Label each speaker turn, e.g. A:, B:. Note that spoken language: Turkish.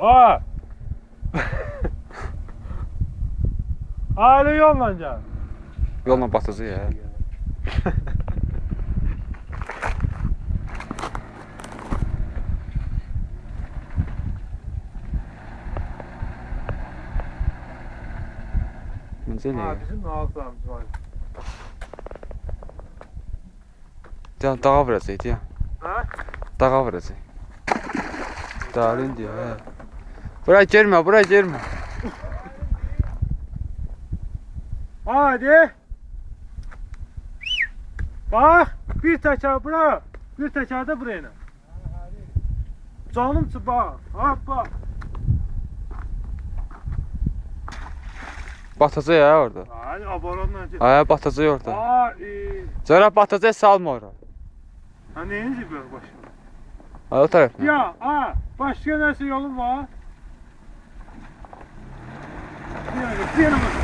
A: Aa! Aile yolla can.
B: Yolla batacaq ya. Necə
A: Ha,
B: elə?
A: bizim altlarımız var.
B: Can dağa vuracaq ya.
A: Ha?
B: Dağa vuracaq. Dağın diyor ha. Bura girmə, bura girmə.
A: Hadi. Bak, bir teker bura, bir teker de buraya. Canım bak, bak.
B: Batacaq ya orada.
A: Hadi abaronla git.
B: Ay batacaq orada.
A: Aa,
B: Zara batacaq salma ora.
A: ha neyinci böyle başım?
B: Ay o tərəfdən.
A: Ya, başka nasıl yolun var? Bir yana bak.